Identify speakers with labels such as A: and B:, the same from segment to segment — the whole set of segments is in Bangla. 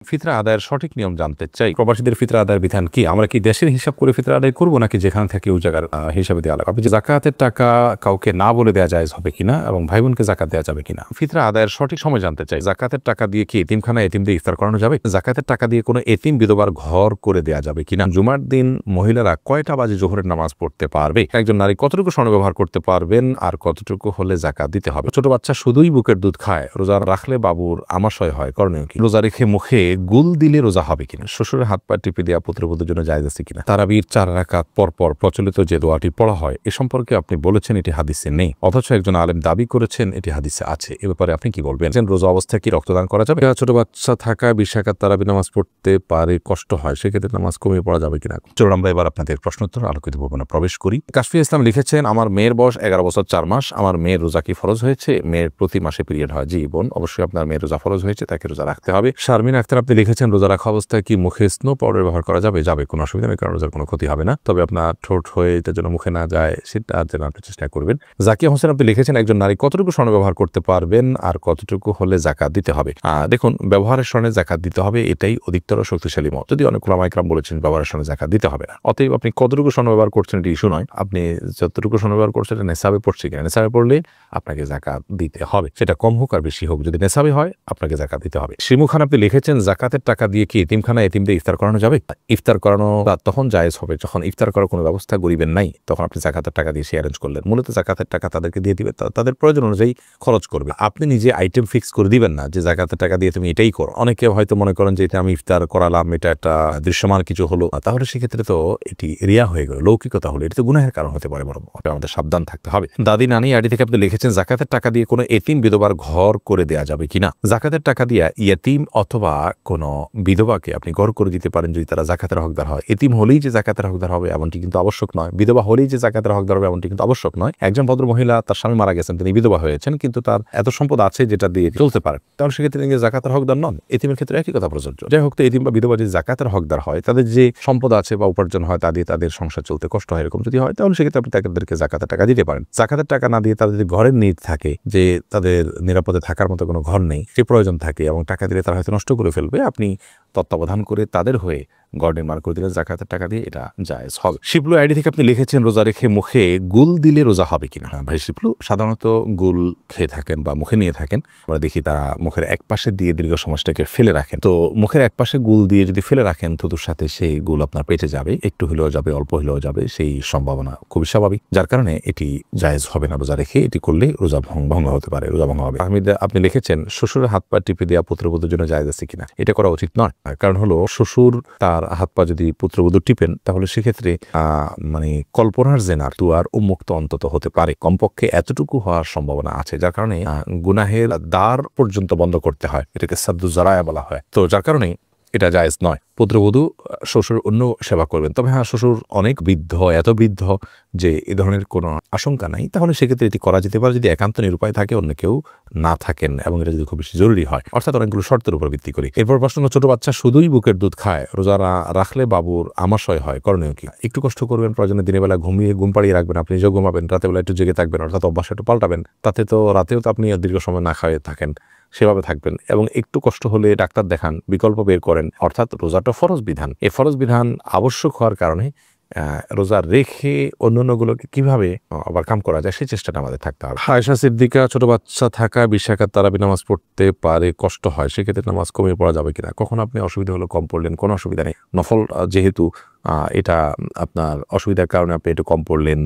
A: ফিতরা আদায়ের সঠিক নিয়ম জানতে চাই। প্রবাসীদের ফিতরা আদায়ের বিধান কি? আমরা কি দেশের হিসাব করে ফিতরা আদায় করবো নাকি যেখানে থাকি ওই জায়গার হিসাবে দেওয়া লাগবে? আপনি জাকাতের টাকা কাউকে না বলে দেওয়া জায়েজ হবে কিনা এবং ভাই বোনকে জাকাত দেওয়া যাবে কিনা? ফিতরা আদায়ের সঠিক সময় জানতে চাই। জাকাতের টাকা দিয়ে কি এতিমখানা এতিমদের ইফতার করানো যাবে? জাকাতের টাকা দিয়ে কোনো এতিম বিধবার ঘর করে দেওয়া যাবে কিনা? জুমার দিন মহিলারা কয়টা বাজে জোহরের নামাজ পড়তে পারবে? একজন নারী কতটুকু স্বর্ণ ব্যবহার করতে পারবেন আর কতটুকু হলে জাকাত দিতে হবে? ছোট বাচ্চা শুধুই বুকের দুধ খায়, রোজা রাখলে বাবুর আমাশয় হয়, করণীয় কি? রোজা রেখে মুখে গুল দিলে রোজা হবে কিনা? শ্বশুরের হাত পা টিপে দেওয়া পুত্রবধূর জন্য জায়েজ আছে কিনা? তারাবির 4 রাকাত পর পর প্রচলিত যে দোয়াটি পড়া হয় এ সম্পর্কে আপনি বলেছেন এটি হাদিসে নেই, অথচ একজন আলেম দাবি করেছেন এটি হাদিসে আছে। এ ব্যাপারে আপনি কি বলবেন? রোজা অবস্থায় কি রক্তদান করা যাবে? ছোট বাচ্চা থাকা 20 রাকাত তারাবি নামাজ পড়তে পারে, কষ্ট হয়, সেক্ষেত্রে নামাজ কমিয়ে পড়া যাবে কিনা? চলুন আমরা এবার আপনাদের প্রশ্নোত্তর আলোকিত ভবনে প্রবেশ করি। কাশফি ইসলাম লিখেছেন, আমার মেয়ের বয়স 11 বছর 4 মাস। আমার মেয়ের রোজা কি ফরজ হয়েছে? মেয়ের প্রতি মাসে পিরিয়ড হয়। জি বোন, অবশ্যই আপনার মেয়ের রোজা ফরজ হয়েছে, তাকে রোজা রাখতে হবে। শারমিন আক্তার আপনি লিখেছেন, রোজা রাখা অবস্থায় কি মুখে স্নো পাউডার ব্যবহার করা যাবে? যাবে, কোনো অসুবিধা নেই, কারণ রোজার কোনো ক্ষতি হবে না। তবে আপনার ঠোঁট হয়ে এটার জন্য মুখে না যায় সেটা যেন আপনি চেষ্টা করবেন। জাকিয়া হোসেন আপনি লিখেছেন, একজন নারী কতটুকু স্বর্ণ ব্যবহার করতে পারবেন আর কতটুকু হলে জাকাত দিতে হবে? দেখুন, ব্যবহারের স্বর্ণে জাকাত দিতে হবে, এটাই অধিকতর শক্তিশালী মত। যদি অনেক ওলামা ইকরাম বলেছেন ব্যবহারের স্বর্ণে জাকাত দিতে হবে না। অতএব আপনি কতটুকু স্বর্ণ ব্যবহার করছেন এটি ইস্যু নয়, আপনি যতটুকু স্বর্ণ ব্যবহার করছেন এটা নেশাবে পড়ছে কিনা, নেশাবে পড়লে আপনাকে জাকাত দিতে হবে, সেটা কম হোক আর বেশি হোক, যদি নেশাবে হয় আপনাকে জাকাত দিতে হবে। শিমু খান আপনি লিখেছেন, জাকাতের টাকা দিয়ে কি এতিমখানা এতিমদের ইফতার করানো যাবে? ইফতার করানো তখন জায়েজ হবে যখন ইফতার করার কোনো ব্যবস্থা গরিবের নাই, তখন আপনি জাকাতের টাকা দিয়ে সে অ্যারেঞ্জ করলেন। মূলত জাকাতের টাকা তাদেরকে দিয়ে দিবে, তাদের প্রয়োজন অনুযায়ী খরচ করবে। আপনি নিজে আইটেম ফিক্স করে দিবেন না যে জাকাতের টাকা দিয়ে তুমি এটাই করো। অনেকে হয়তো মনে করেন যে এটা আমি ইফতার করালাম, এটা একটা দৃশ্যমান কিছু হলো, তাহলে সেক্ষেত্রে তো এটি রিয়া হয়ে গেল, লৌকিকতা হলো, এটা তো গুনাহের কারণ হতে পারে, বরং আমাদের সাবধান থাকতে হবে। দাদি নানি আইডি থেকে আপনি লিখেছেন, জাকাতের টাকা দিয়ে কোনো এতিম বিধবার ঘর করে দেওয়া যাবে কিনা? জাকাতের টাকা দিয়ে ইয়েতিম অথবা কোনো বিধবাকে আপনি ঘর করে দিতে পারেন যদি তারা জাকাতের হকদার হয়। এতিম হলেই যে জাকাতের হকদার হবে এমনটি কিন্তু আবশ্যক নয়, বিধবা হলেই যে জাকাতের হকদার হবে এমনটি কিন্তু আবশ্যক নয়। একজন ভদ্র মহিলা, তার স্বামী মারা গেছেন, তিনি বিধবা হয়েছেন, কিন্তু তার এত সম্পদ আছে যেটা দিয়ে চলতে পারে, তাহলে সেক্ষেত্রে তিনি জাকাতের হকদার নন। এতিমের ক্ষেত্রে একই কথা প্রযোজ্য। যাই হোক, তো এতিম বা বিধবা যদি জাকাতের হকদার হয়, তাদের যে সম্পদ আছে বা উপার্জন হয় তা দিয়ে তাদের সংসার চলতে কষ্ট হয়, এরকম যদি হয় তাহলে সেক্ষেত্রে আপনি তাদেরকে জাকাতের টাকা দিতে পারেন। জাকাতের টাকা না দিয়ে তাদের যদি ঘরের নিড থাকে, যে তাদের নিরাপদে থাকার মতো কোনো ঘর নেই, সে প্রয়োজন থাকে এবং টাকা দিলে তারা হয়তো নষ্ট করে ফেলবে, আপনি তত্ত্বাবধান করে তাদের হয়ে ঘর নির্মাণ করে দিলে জাকাতের টাকা দিয়ে এটা জায়েজ হবে। শিবলু আইডি থেকে আপনি লিখেছেন, রোজা রেখে মুখে গুল দিলে রোজা হবে কিনা? ভাই শিবলু, সাধারণত গুল খেয়ে থাকেন বা মুখে নিয়ে থাকেন, আমরা দেখি তারা মুখের এক পাশে দিয়ে দীর্ঘ সময়টাকে ফেলে রাখেন। তো মুখের এক পাশে গুল দিয়ে যদি ফেলে রাখেন, থুতুর সাথে সেই গুল আপনার পেটে যাবে, একটু হলেও যাবে, অল্প হলেও যাবে, সেই সম্ভাবনা খুবই স্বাভাবিক, যার কারণে এটি জায়েজ হবে না। রোজা রেখে এটি করলে রোজা ভঙ্গ হতে পারে, রোজা ভঙ্গ হবে। আপনি লিখেছেন, শ্বশুরের হাত পা টিপে দেওয়া পুত্রবধূর জন্য জায়েজ আছে কিনা? এটা করা উচিত নয়, কারণ হলো শ্বশুর তার হাত পা যদি পুত্রবধূ টিপেন, তাহলে সেক্ষেত্রে মানে কল্পনার জেনার দুয়ার উন্মুক্ত অন্তত হতে পারে, কমপক্ষে এতটুকু হওয়ার সম্ভাবনা আছে, যার কারণে গুনাহের দ্বার পর্যন্ত বন্ধ করতে হয়, এটাকে সাদ্দু জারায়া বলা হয়। তো যার কারণে এটা জায়েজ নয়। পুত্রবধূ শ্বশুর অন্য সেবা করবেন, তবে হ্যাঁ, শ্বশুর অনেক বৃদ্ধ, এত বৃদ্ধ যে এ ধরনের কোনো আশঙ্কা নাই, তাহলে সেক্ষেত্রে এটি করা যেতে পারে যদি একান্ত নিরুপায় থাকে, অন্য কেউ না থাকেন এবং এটা যদি খুব বেশি জরুরি হয়, অর্থাৎ অনেকগুলো শর্তের উপর ভিত্তি করে। এরপর প্রশ্ন, ছোট বাচ্চা শুধুই বুকের দুধ খায়, রোজা রাখলে বাবুর আমাশয় হয়, করণীয় কি? একটু কষ্ট করবেন, প্রয়োজনে দিনের বেলা ঘুম পাড়িয়ে রাখবেন, আপনি নিজেও ঘুমাবেন, রাতের বেলা একটু জেগে থাকবেন, অর্থাৎ অভ্যাস একটু পাল্টাবেন, তাতে তো রাতেও তো আপনি দীর্ঘ সময় না খাওয়াই থাকেন, সেভাবে থাকবেন। এবং একটু কষ্ট হলে ডাক্তার দেখান, বিকল্প বের করেন, অর্থাৎ রোজাটা ফরজ বিধান, এই ফরজ বিধান আবশ্যক হওয়ার কারণে রোজা রেখে অন্যান্যগুলোকে কিভাবে ওভারকাম করা যায় সেই চেষ্টাটা আমাদের থাকতে হবে। আয়েশা সিদ্দিকা, ছোট বাচ্চা থাকা 20 রাকাত তারাবি নামাজ পড়তে পারে, কষ্ট হয়, সেক্ষেত্রে নামাজ কমিয়ে পড়া যাবে কিনা? কখন আপনি অসুবিধা হলো কম পড়লেন, কোনো অসুবিধা নেই, নফল যেহেতু এটা আপনার অসুবিধার কারণে আপনি একটু কম পড়লেন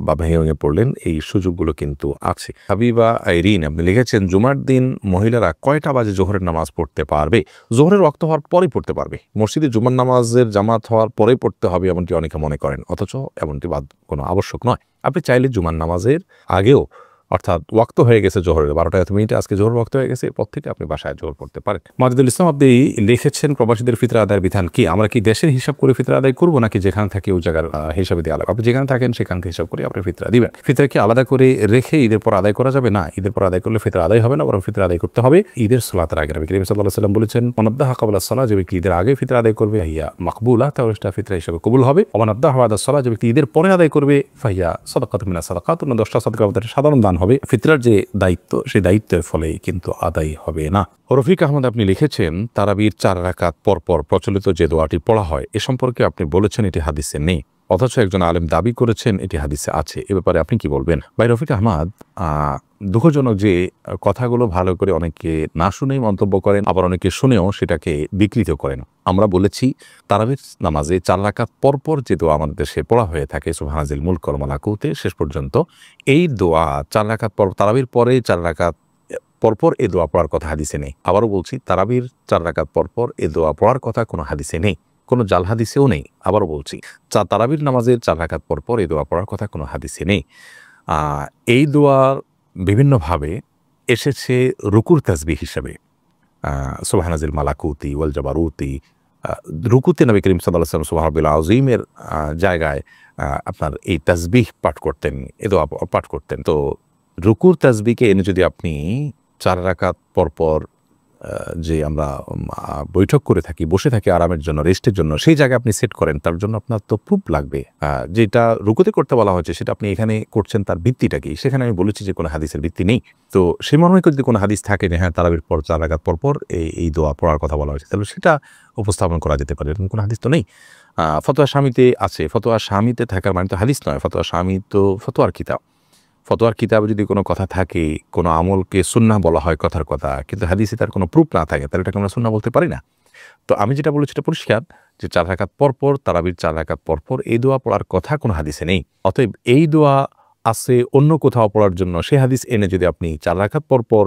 A: বা ভেঙে পড়লেন, এই সুযোগগুলো কিন্তু আছে। হাবিবা আইরিন আপনি লিখেছেন, জুমার দিন মহিলারা কয়টা বাজে জোহরের নামাজ পড়তে পারবে? জোহরের ওয়াক্ত হওয়ার পরেই পড়তে পারবে, মসজিদে জুমার নামাজের জামাত হওয়ার পরেই পড়তে হবে এমনটি অনেকে মনে করেন, অথচ এমনটি কোনো আবশ্যক নয়। আপনি চাইলে জুমার নামাজের আগেও, অর্থাৎ ওয়াক্ত হয়ে গেছে জোহরের 12টা আজকে জোহর ওয়াক্ত হয়ে গেছে, এরপর থেকে আপনি বাসায় জোহর পড়তে পারেন। মাজিদুল ইসলাম আপনি লিখেছেন, প্রবাসীদের ফিতরা আদায়ের বিধান কি? আমরা কি দেশের হিসাব করে ফিতরা আদায় করবো নাকি যেখানে থাকি ওই জায়গার হিসাবে দেওয়া লাগবে? আপনি যেখানে থাকেন সেখানকে হিসাব করে আপনি ফিতরা দিবেন। ফিতরা কি আলাদা করে রেখে ঈদের পর আদায় করা যাবে? না, ঈদের পর আদায় করলে ফিতরা আদায় হবে না, বরং ফিতরা আদায় করতে হবে ঈদের সালাতের আগে। নবী করিম সাল্লাল্লাহু আলাইহি ওয়াসাল্লাম বলেছেন, মানাদ্দাহা ক্বাবলা সালাহ, যে ব্যক্তি ঈদের আগে ফিতরা আদায় করবে হিয়া মাকবুলা, তাহলে সেটা ফিতরা হিসেবে কবুল হবে। ওয়া মানাদ্দাহা বাদা সালাহ, যে ব্যক্তি ঈদের পরে আদায় করবে ফাহিয়া সাদাকাতুম মিনাস সাদাকাত, 10টা সাদকা সাধারণ দান হবে, ফিতরার যে দায়িত্ব সেই দায়িত্বের ফলে কিন্তু আদায় হবে না। রফিক আহমদ আপনি লিখেছেন, তারাবির 4 রাকাত পরপর প্রচলিত যে দোয়াটি পড়া হয় এ সম্পর্কে আপনি বলেছেন এটি হাদিসে নেই, অথচ একজন আলেম দাবি করেছেন এটি হাদিসে আছে। এ ব্যাপারে আপনি কি বলবেন? ভাই রফিক আহমদ, দুঃখজনক যে কথাগুলো ভালো করে অনেকে না শুনেই মন্তব্য করেন, আবার অনেকে শুনেও সেটাকে বিকৃত করেন। আমরা বলেছি তারাবির নামাজে 4 রাকাত পরপর যে দোয়া আমাদের দেশে পড়া হয়ে থাকে সুবহানাজিল মুলক ওয়াল মালাকুতে শেষ পর্যন্ত, এই দোয়া 4 রাকাত পর, তারাবির পরে 4 রাকাত পরপর এ দোয়া পড়ার কথা হাদিসে নেই। আবারও বলছি, তারাবির 4 রাকাত পরপর এ দোয়া পড়ার কথা কোনো হাদিসে নেই, কোনো জাল হাদিসেও নেই। আবারও বলছি, তারাবির নামাজের 4 রাকাত পরপর এই দোয়া পড়ার কথা কোনো হাদিসে নেই। এই দোয়ার বিভিন্নভাবে এসেছে রুকুর তাসবিহ হিসেবে, সুবহানাজিল মালাকুতি ওয়াল জাবারুতি। রুকুতে নবী করিম সাল্লাল্লাহু আলাইহি ওয়াসাল্লাম সুবহানাল্লাহিল আযীমের জায়গায় আপনার এই তাসবিহ পাঠ করতেন, এ দোয়া পাঠ করতেন। তো রুকুর তাসবিহকে এনে যদি আপনি 4 রাকাত পরপর যে আমরা বৈঠক করে থাকি, বসে থাকি আরামের জন্য, রেস্টের জন্য, সেই জায়গায় আপনি সেট করেন, তার জন্য আপনার তো প্রুফ লাগবে। যেটা রুকুতে করতে বলা হয়েছে সেটা আপনি এখানে করছেন, তার ভিত্তিটা কি? সেখানে আমি বলেছি যে কোনো হাদিসের ভিত্তি নেই। তো সেই মর্মে যদি কোনো হাদিস থাকে যে হ্যাঁ তারাবির পর 4 রাকাত পরপর এই দোয়া পড়ার কথা বলা হয়েছে, তাহলে সেটা উপস্থাপন করা যেতে পারে। এরকম কোনো হাদিস তো নেই। ফতোয়া শামিতে আছে, ফতোয়া শামিতে থাকার মানে তো হাদিস নয়। ফতোয়া শামি তো ফতোয়ার কিতাব। ফতোয়ার কিতাবে যদি কোনো কথা থাকে, কোনো আমলকে সুন্নাহ বলা হয় কথার কথা, কিন্তু হাদিসে তার কোনো প্রুফ না থাকে, তাহলে এটাকে আমরা সুন্নাহ বলতে পারি না। তো আমি যেটা বলেছি এটা পরিষ্কার যে 4 রাকাত পরপর, তারাবির 4 রাকাত পরপর এই দোয়া পড়ার কথা কোনো হাদিসে নেই। অতএব এই দোয়া আছে অন্য কোথাও পড়ার জন্য, সেই হাদিস এনে যদি আপনি 4 রাকাত পরপর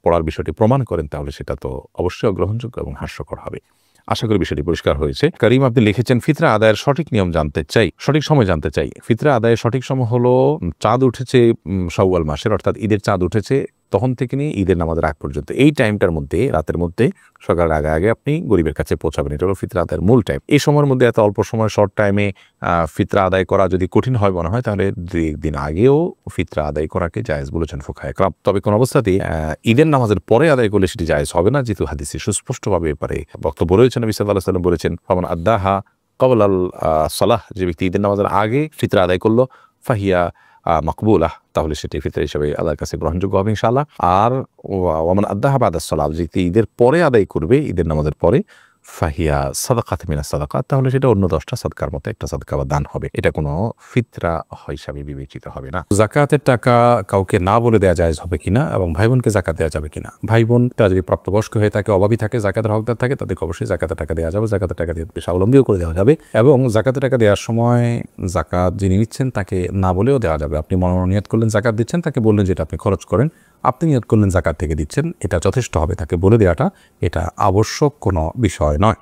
A: পড়ার বিষয়টি প্রমাণ করেন, তাহলে সেটা তো অবশ্যই অগ্রহণযোগ্য এবং হাস্যকর হবে। আশা করি বিষয়টি পরিষ্কার হয়েছে। করিম আপনি লিখেছেন, ফিতরা আদায়ের সঠিক নিয়ম জানতে চাই, সঠিক সময় জানতে চাই। ফিতরা আদায়ের সঠিক সময় হলো চাঁদ উঠেছে শাওয়াল মাসের, অর্থাৎ ঈদের চাঁদ উঠেছে তখন থেকে নিয়ে ঈদের নামাজের আগ পর্যন্ত, এই টাইমটার মধ্যে, রাতের মধ্যে, সকালের আগে আগে আপনি গরিবের কাছে পৌঁছাবেন। এটা হলো ফিতরা আদায়ের মূল টাইম। এই সময়ের মধ্যে এত অল্প সময়, শর্ট টাইমে ফিতরা আদায় করা যদি কঠিন হয় মনে হয়, তাহলে 2-1 দিন আগেও ফিতরা আদায় করাকে জায়েজ বলেছেন ফুকাহায়ে কেরাম। তবে কোন অবস্থাতেই ঈদের নামাজের পরে আদায় করলে সেটি জায়েজ হবে না, যেহেতু হাদিসে সুস্পষ্টভাবে এবারে বক্তব্য রয়েছে। নবী সাল্লাল্লাহু আলাইহি ওয়াসাল্লাম বলেছেন, ফামান আদ্দাহা ক্বাবলাল সালাহ, যে ব্যক্তি ঈদের নামাজের আগে ফিতরা আদায় করলো, ফাহিয়া মাকবুলাহ, তাহলে সেটি ফিতরা হিসেবে আল্লাহর কাছে গ্রহণযোগ্য হবে ইনশাআল্লাহ। আর ওয়ামান আদ্দাহা বাদাস সালাহ, যে ব্যক্তি ঈদের পরে আদায় করবে, ঈদের নামাজের পরে, ফাহিয়া সাদাকাত মিনাস সাদাকাত, তাহলে সেটা অন্য 10টা সাদকার মতো একটা সাদকা বা দান হবে। এটা কোনো ফিতরা হিসাবে বিবেচিত হবে না। যাকাতের টাকা কাউকে না বলে দেওয়া জায়েজ হবে কিনা, এবং ভাই বোনকে যাকাত দেওয়া যাবে কিনা? ভাই বোনটা যদি প্রাপ্তবয়স্ক হয়ে থাকে, অভাবী থাকে, যাকাতের হকদার থাকে, তাদেরকে অবশ্যই যাকাতের টাকা দেওয়া যাবে। যাকাতের টাকা দিয়ে স্বাবলম্বীও করে দেওয়া যাবে, এবং যাকাতের টাকা দেওয়ার সময় যাকাত যিনি নিচ্ছেন তাকে না বলেও দেওয়া যাবে। আপনি মনোনিয়ত করলেন যাকাত দিচ্ছেন, তাকে বললেন যেটা আপনি খরচ করেন, আপনি নিয়ত করলেন যাকাত থেকে দিচ্ছেন, এটা যথেষ্ট হবে। তাকে বলে দেওয়াটা এটা আবশ্যক কোনো বিষয় নয়।